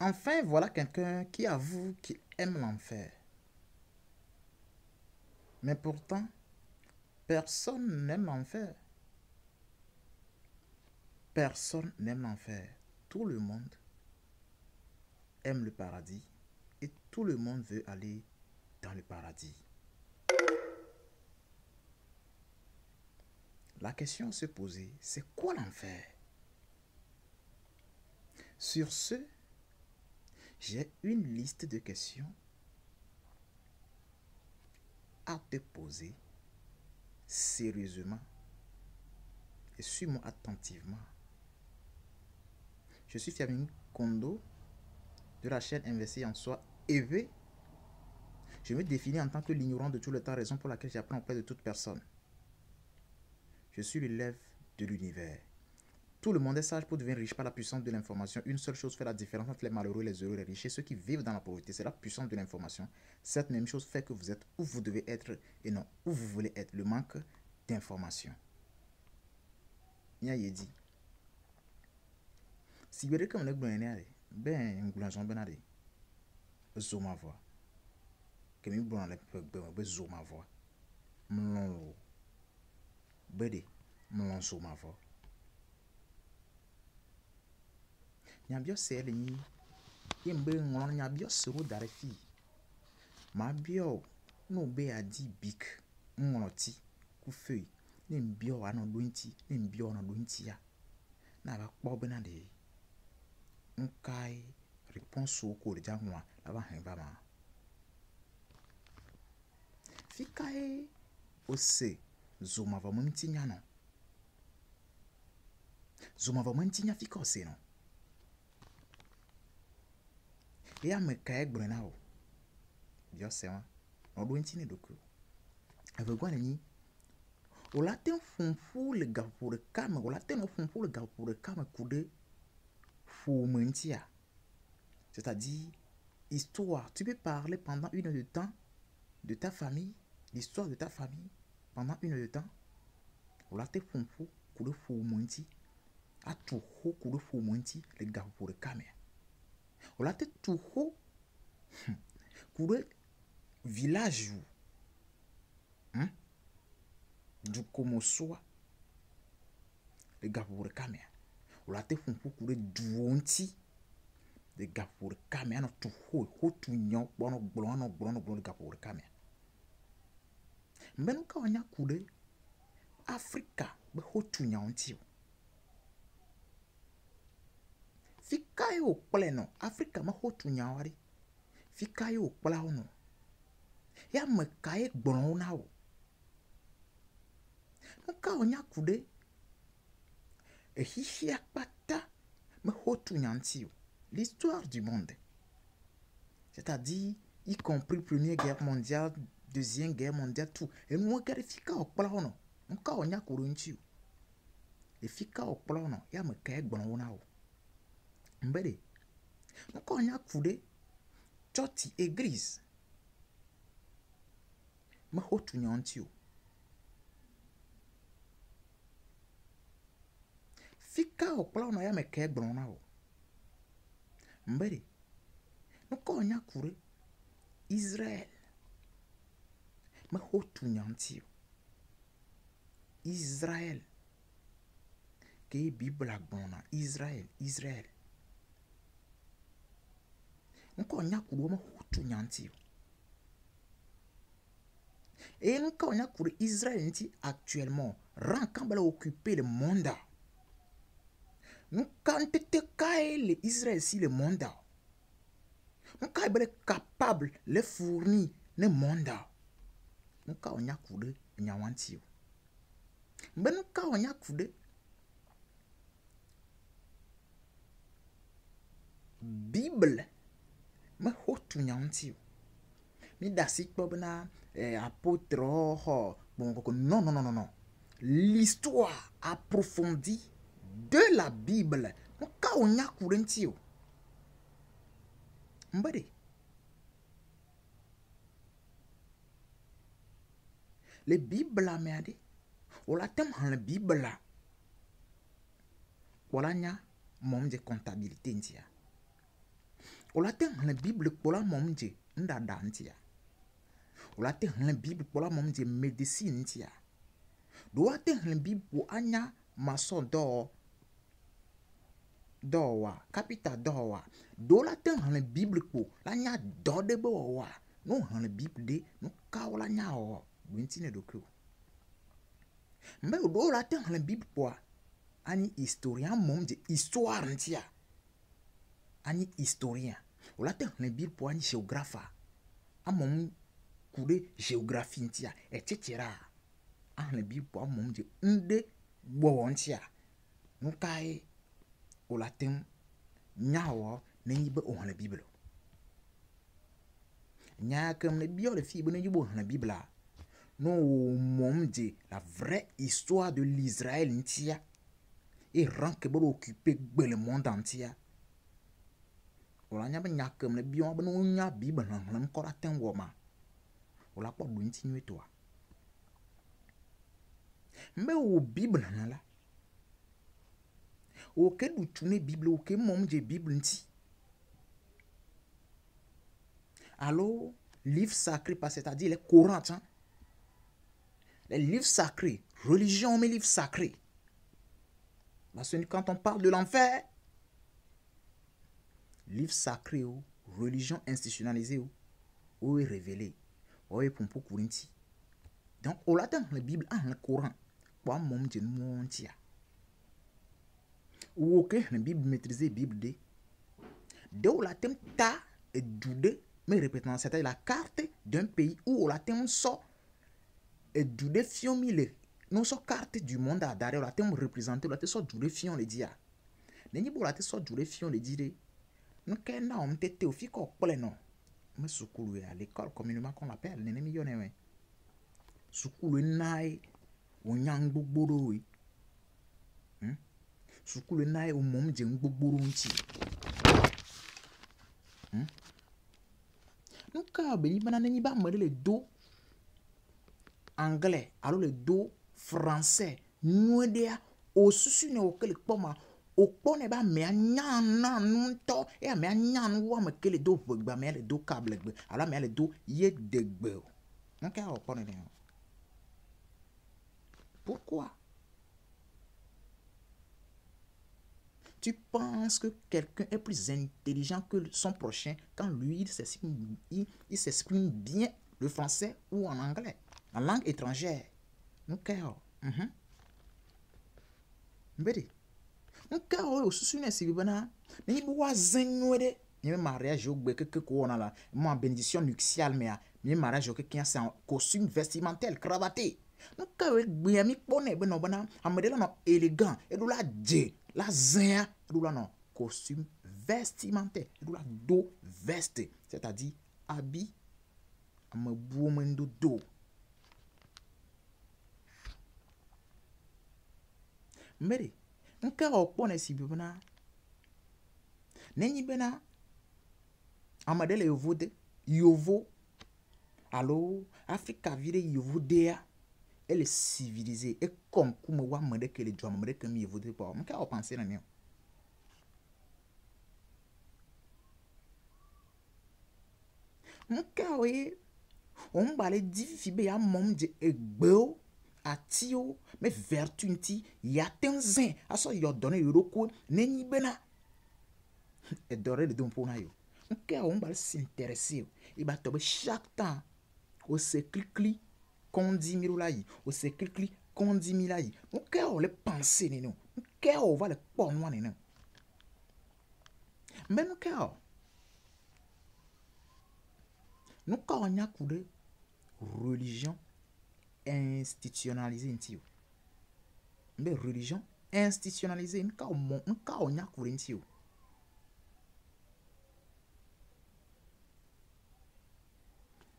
Enfin, voilà quelqu'un qui avoue qu'il aime l'enfer. Mais pourtant, personne n'aime l'enfer. Personne n'aime l'enfer. Tout le monde aime le paradis et tout le monde veut aller dans le paradis. La question à se poser, c'est quoi l'enfer? Sur ce, j'ai une liste de questions à te poser sérieusement et suis-moi attentivement. Je suis Fiamine Kondo de la chaîne Investir en Soi EV. Je me définis en tant que l'ignorant de tout le temps, raison pour laquelle j'apprends auprès de toute personne. Je suis l'élève de l'univers. Tout le monde est sage pour devenir riche par la puissance de l'information. Une seule chose fait la différence entre les malheureux, les heureux, les riches et ceux qui vivent dans la pauvreté. C'est la puissance de l'information. Cette même chose fait que vous êtes où vous devez être et non où vous voulez être. Le manque d'information. Nya dit. Si vous êtes comme le bonheur, ben, ngoulanjon benade. Zo ma voix. Que mi bon le zo ma voix. Mlon. Bede. Mlon zo ma voix. Nyabio sele ni yembe ngwan nyabio sero darefi mabio no be adi big ngonoti ku fei ni mbio ano dointi ni mbio no dointi ya na ba kpo be na de nkai réponse o ko de janwa la ba hen ba ma fikae ose zoma va mumtinya no zoma va mumtinya fika ose no ya me kai gbere na o bio se wa no do ntini doku avegwa ni o la ten funfu le gars pour le calme o la ten funfu le gars pour le calme coude fou mentia, c'est-à-dire histoire. Tu peux parler pendant une heure de temps de ta famille, l'histoire de ta famille pendant une heure de temps. O la ten funfu coude fou menti a tout haut coude fou menti le gars pour le calme o la ten tout haut coude village du Komosoa le gars pour le calme o la ten funfu coude duonti le gars pour le calme no tout haut tout nyon bono le gars pour le calme mbenu ka onya coude Africa be hotu nyanti fika yo pleno Africa ma hotu nyawari fika yo pla ono ya me kai gbon na o nka onya coude hihia pata me hotu nyanti l'histoire du monde, c'est-à-dire y compris Première Guerre mondiale, Deuxième Guerre mondiale, tout. Et nous regardons fika au plano, nka onya kurunchi. Et fika au plano, ya me kai gbon na o. Mbede, nka onya coude church église. Me hotu nyanti. Fika au plano ya me kai gbon na o. Mbede, nka onya coude Israël. Me hotu nyanti. Israël. Que Bible a gbona Israël. Nka onya coude me hotu nyanti. Et nka onya coude Israël nti actuellement rend kambala occuper le monde. Nous quand te kae Israël si le monde. Nous sommes capables de fournir le monde. Nous sommes capables de nyawanti. Mais nous sommes capables de Bible. Mais hotu nyawanti. Mi dasik pobna apôtre non. L'histoire approfondie de la Bible. Nous sommes capables de Mbade. Le Bible la merde. O la tem han le Bible la. Wala nya mom de comptabilité ntia. Ola te hlen Bible kpola mom je ndada ntia. Ola te hlen Bible kpola mom je medicine ntia. Do la te hlen Bible po anya maso do wa capital do wa. Do la te hlen Bible po la nya do de bo wa. No hlen Bible de no ka ola nya o. Buntine doku. Mbe do la te hlen Bible po ani historien mom je histoire ntia. Ani historien. Ola te hlen Bible po ani géographe. Amom kude géographie ntia etc. Hlen Bible po amom je nde bo ntia. No kai ola te nyawo nenyi be o hlen Bible. Nya comme le bio le fi be nenyi bo hlen Bible. Non mom je la vraie histoire de l'Israël ntia. Et rend que bon occuper le monde entier. Ola nya be nya comme le bio be no nya Bible hlen ko la ten wo ma. Ola po do ntinu toi. Mais au Bible là. Au que du tune Bible au que mom je Bible nti. Alors livre sacré parce c'est-à-dire les Coran hein? Les livres sacrés, religion mais livres sacrés. Parce que quand on parle de l'enfer, livre sacré ou religion institutionnalisée ou est révélé. Ou est pour courinti. Donc au latin la Bible a le Coran. Pour mom je montia. Ou ok la Bible maîtriser Bible de au latin ta et doude mais répétant c'est la carte d'un pays où au latin sort et doude fiomile non so carte du monde à dare au latin représenter au latin so doude fion le dia. Nenyi bo latin so doude fion le dire. Non que na on tete au fi ko pole non. Mais sukulu à l'école communément qu'on l'appelle nenemi yone we. Sukulu nai onyang gbogboro we. Sukulu nai o mom je gbogboro nti. Nou ka be ni bana nenyi ba mare le do anglais alors le do français nuedea o susu ne o kele poma o pone ba me anyan na nto e me anyan wo me kele do gba me le do câble gbe alors me le do ye degbe. Nou ka o pone ne. Pourquoi? Tu penses que quelqu'un est plus intelligent que son prochain quand lui, il s'exprime bien le français ou en anglais, en langue étrangère. Ok. Mbede. Ok, au souci si vous venez, mais il boit zenoué. Il y a un mariage au bec que qu'on a là, moi bénédiction nuptiale mais il y a un mariage au qui a un costume vestimentaire cravaté. Donc quand il y a mis bonnet ben non, amadela non élégant et de la dé, la zin, et de la non costume vestimentaire, et de la do veste, c'est-à-dire habit à me boumen de dos. Mais nka okpone si bibuna nenyi bena amadele yovo allo Africa vire yovo dea elle est civilisée et comme wa made que les jom made que mi yovo de pas nka o penser na ne nka we on balé diffibe ya mom de egbeo atio mais vertu nti ya tenzin aso yo donner yoroko nenyi bena et doré de don pona yo nka on balé s'intéresser et ba tobe chaque temps au se clicli kondi mirulayi au se clicli kondi milayi nka on le penser ne non nka on va le ponwa ne non mais nka on a coulé religion institutionnalisée nti yo mais religion institutionnalisée nka on a coulé nti yo.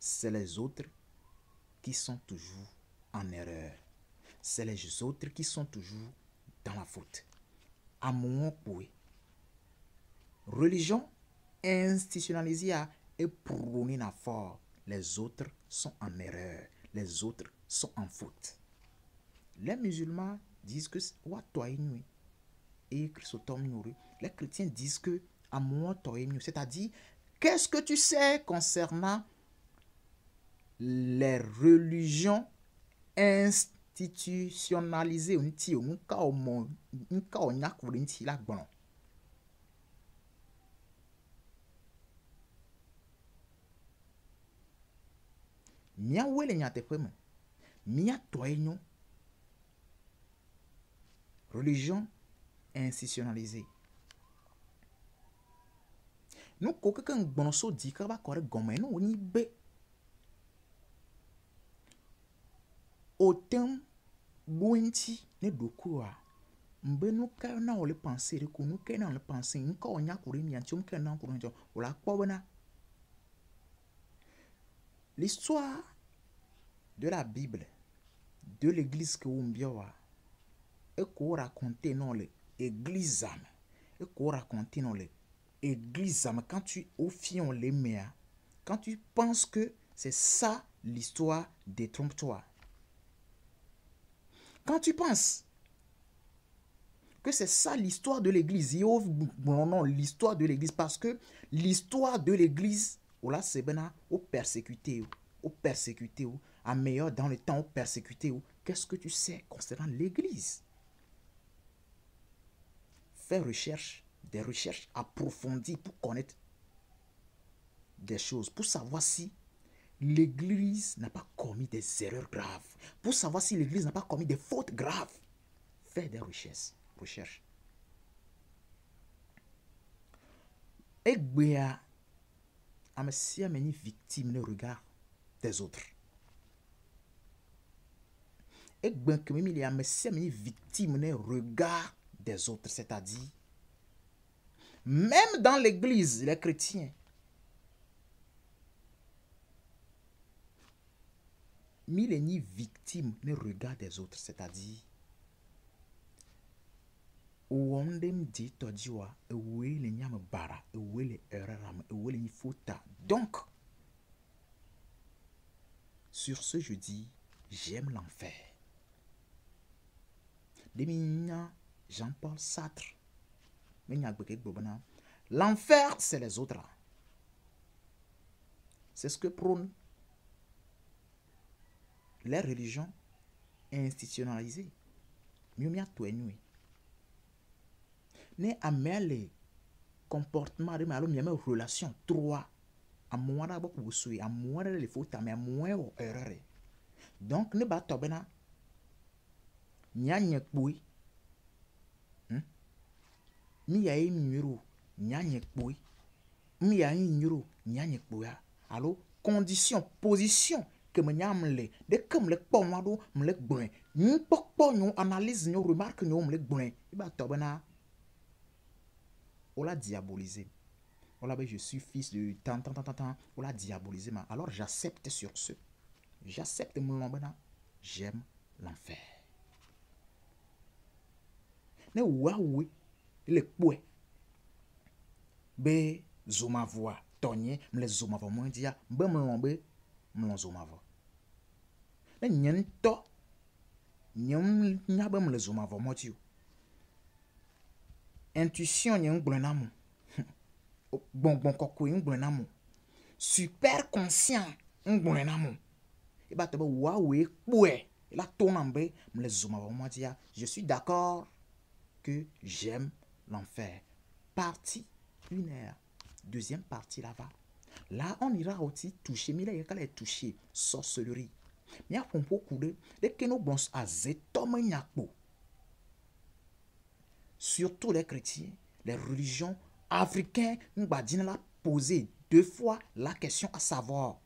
C'est les autres qui sont toujours en erreur. C'est les autres qui sont toujours dans la faute. À mon point, religion institutionnalisée et prônée à fort. Les autres sont en erreur. Les autres sont en faute. Les musulmans disent que et les chrétiens disent que C'est-à-dire, qu'est-ce que tu sais concernant les religions institutionnalisées? Mia wele nyate kweme. Mia toenyo. Religion institutionnalisée. Nous quelqu'un bonso dit que va correct gomme nous ni be. Autant buenti ne dokua. Mbe nous ka na ole penser ko nous ka na ole penser nka onya kuri mi antium ka na kuri njo. Ola kpobana. L'histoire de la Bible, de l'église que vous m'biawa, et qu'on raconte dans l'église, et qu'on raconte dans l'église, quand tu offies les mères, quand tu penses que c'est ça l'histoire, détrompe-toi. Quand tu penses que c'est ça l'histoire de l'église, non, l'histoire de l'église, parce que l'histoire de l'église, là, c'est bien, au persécuté, à meilleur dans le temps, au persécuté. Qu'est-ce que tu sais concernant l'église? Fais des recherches approfondies pour connaître des choses, pour savoir si l'église n'a pas commis des erreurs graves, pour savoir si l'église n'a pas commis des fautes graves. Fais des recherches. Et bien, si on est victime du regard des autres. Et bien, comme il y a si on est victime du regard des autres, c'est-à-dire, même dans l'église, les chrétiens, il est victime du regard des autres, c'est-à-dire, donc, sur ce, je dis, j'aime l'enfer. Jean-Paul Sartre. L'enfer, c'est les autres. C'est ce que prônent les religions institutionnalisées. Ne amène comportement de malo miame relation trois à moins d'abord pour souiller à moins de les fautes mais à moins aux erreurs. Donc ne bat tobena nyanye boui mi ya numéro nyanye boui mi ya numéro nyanye boya. Alors condition position que me nyamle de comme le pomado me le bon ni pokpo nous analyse nous remarque nous me le bon ba tobena on l'a diabolisé. On l'a je suis fils de tant. On l'a diabolisé. Alors j'accepte sur ce. J'accepte mon lambana. J'aime l'enfer. Ne waoué. Le pouet. Be zoma voix. Tonye. Me le zoma voix. Moi dia. Be me lambé. Me zoma voix. Ne nyen to. Nyen nyabe me le zoma voix. Moi dia. Intuition nyen gblonamo. Bon koko ngblonamo. Super conscient ngblonamo. Et bah tebe waoué poué. Et là tonambe me le zoma voix. Moi dia. Je suis d'accord que j'aime l'enfer. Partie 1 heure. Deuxième partie là-bas. Là, on ira aussi toucher. Mais là, il y a qu'à les toucher. Sorcellerie. Mais il y a un peu de dès que nous bons à zetom nyakpo. Surtout les chrétiens, les religions africaines, nous avons posé 2 fois la question à savoir.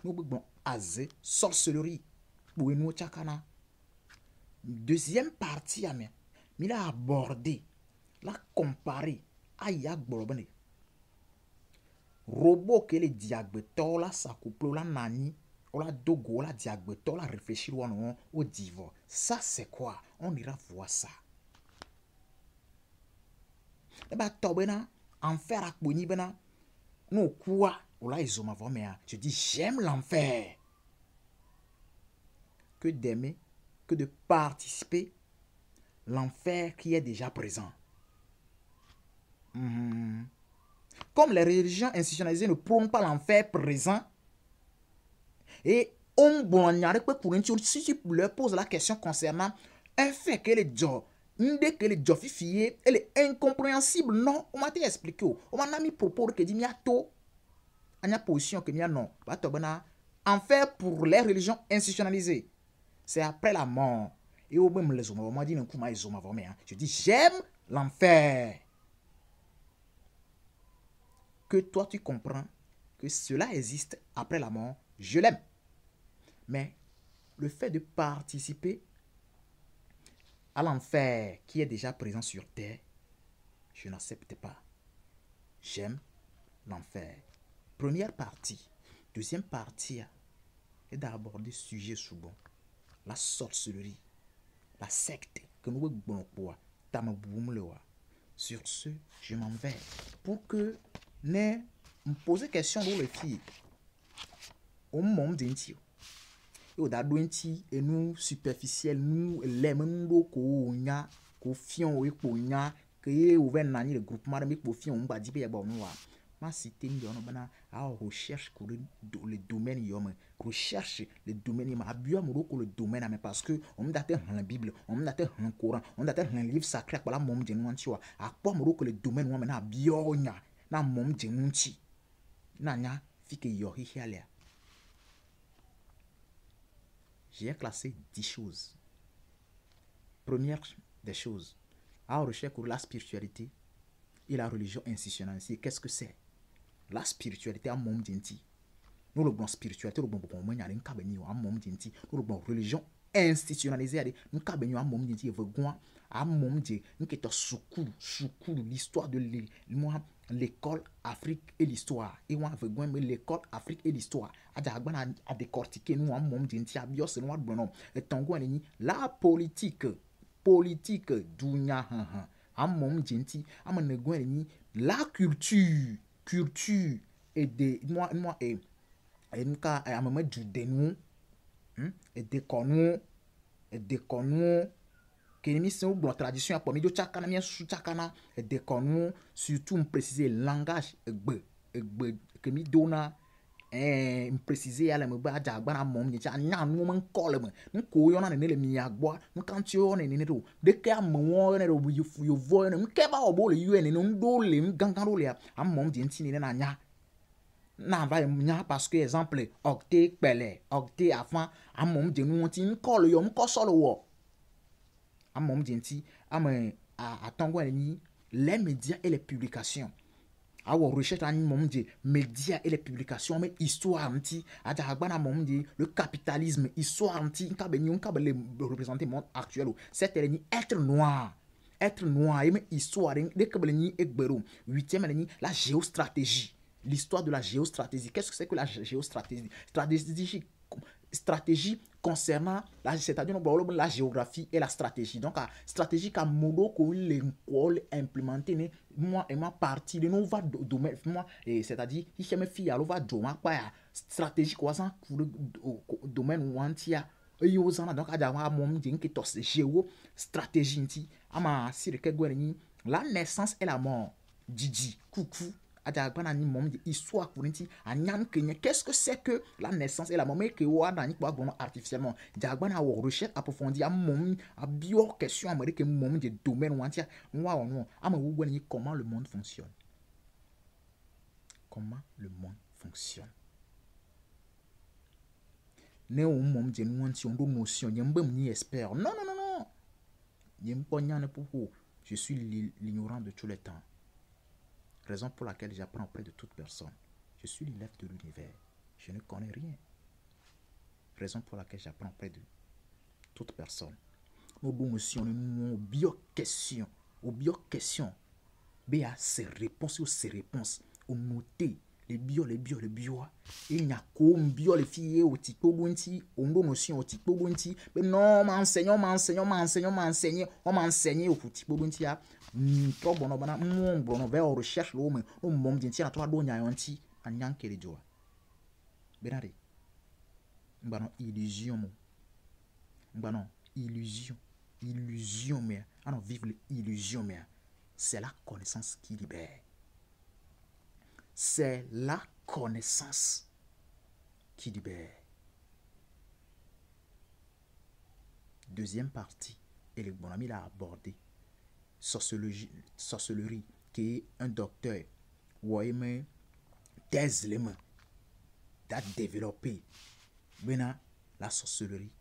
Nous avons azé sorcellerie. Pour nous chakana. Deuxième partie, il a abordé, la comparé à yak bolobane. Robot que les diagbetos la s'accouplent la nani, ou la dogo la diagbetos la réfléchir au divorce. Ça c'est quoi? On ira voir ça. Et bah tobena enfer à boni bena. Non quoi? Ou là ils ont ma mais je dis j'aime l'enfer. Que d'aimer, que de participer l'enfer qui est déjà présent. comme les religions institutionnalisées ne prônent pas l'enfer présent, et si tu leur poses la question concernant un fait que les gens, que les gens elle est incompréhensible, non, on m'a expliqué, on m'a mis propos que dit miato, il y a position que non, enfer pour les religions institutionnalisées, c'est après la mort. Et au même les hommes, on m'a dit je dis j'aime l'enfer. Que toi tu comprends que cela existe après la mort, je l'aime. Mais le fait de participer à l'enfer qui est déjà présent sur terre, je n'accepte pas. J'aime l'enfer. Première partie. Deuxième partie est d'aborder sujet souvent. La sorcellerie, la secte que nous avons. Sur ce, je m'en vais. Pour que ne me poser question dans les filles. Au moment d'intio. Et nous superficiels nous les nous ko nya ko fion we ko nya que ouvert nani le groupement de ko fion on ba di be ba no wa ma cité ni on bana a recherche pour le domaine yom recherche le domaine ma bio mo ko le domaine mais parce que on me date la Bible on me date le Coran on me date le livre sacré pour la mom de nous anti wa a quoi mo ko le domaine wa na bio nya na mom de nous anti na nya fi que yo hi hialia. J'ai classé 10 choses. Première des choses, à recherche pour la spiritualité et la religion institutionnalisée. Qu'est-ce que c'est? La spiritualité à mon dinti. Nous le bon spiritualité, le bon bon n'y a rien qu'à venir à mon dinti. Nous le bon religion institutionnalisée, nous qu'à venir à mon dinti et vegoin à mon dinti. Nous qui est soukour l'histoire de l'école Afrique et l'histoire. Et moi vegoin l'école Afrique et l'histoire. À décortiquer nous à mon dinti à bios et noir bonhomme. Et tango la politique dunya à mon dinti à mon negoin la culture et des moi et nka à me mettre du dénou et déconnou que les missions de la tradition a promis de chacun mien sous chacun et déconnou surtout me préciser langage que mi donna me préciser à la me ba jagba na mom ni cha nya no man call me nko yo na ne le mi agbo nka ntio ne ne do de ka mo ne do you voy ne nke ba obo le un ne ndo le gangan ro le a mom di ntini ne na nya na va nya parce que exemple octet pele octet afan a mom di nu ti call yo nko so lo wo a mom di nti a me a tongo ni les médias et les publications. Our recherche en monde médias et les publications mais histoire anti le capitalisme histoire anti le représenter monde actuel c'est être noir et mais histoire huitième la géostratégie l'histoire de la géostratégie. Qu'est-ce que c'est que la géostratégie? Stratégie concernant c'est-à-dire la géographie et la stratégie. Donc la stratégie comme modo que l'école implémenter moi et ma partie de nous va domaine moi c'est-à-dire si me fille alors va domaine pas stratégie quoi ça pour le domaine où antia et aux gens donc à moi mon dit que tos géo stratégie nti ama sire que gweni la naissance et la mort Didi coucou. Histoire pour qu'est-ce que c'est que la naissance et la mort que artificiellement diagwana recherche approfondie à mon à bio question américain mon de domaine entier comment le monde fonctionne ne au monde de nous anti on do notion ni expert non je suis l'ignorant de tous les temps. Raison pour laquelle j'apprends auprès de toute personne. Je suis l'élève de l'univers. Je ne connais rien. Raison pour laquelle j'apprends auprès de toute personne. Nous avons bio-questions. Aux bio-questions. Béa, ces réponses ou ces réponses. Au noter les bio. Et il y a comme bio les filles au tipo bunti. On donne notion au tipo bunti. Mais non, m'enseigne. On m'enseigne au tipo bunti. Trop bon vers recherche l'homme au monde d'entier à toi donya yanti à nyankere joa benari mbano illusion mais on vivre l'illusion mais c'est la connaissance qui libère c'est la connaissance qui libère. Deuxième partie, et le bon ami l'a abordé, sorcellerie, qui est un docteur, ouais, mais des éléments à développer. Maintenant, la sorcellerie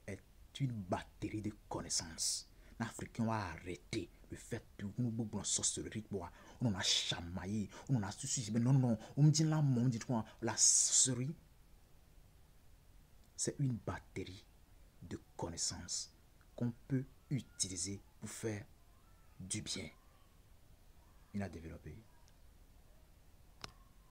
est une batterie de connaissances. Les Africains ont arrêté le fait de nous la sorcellerie. On a chamaillé, on a souci. Non, on me dit là, on me dit quoi? La sorcellerie, c'est une batterie de connaissances qu'on peut utiliser pour faire du bien. Il a développé.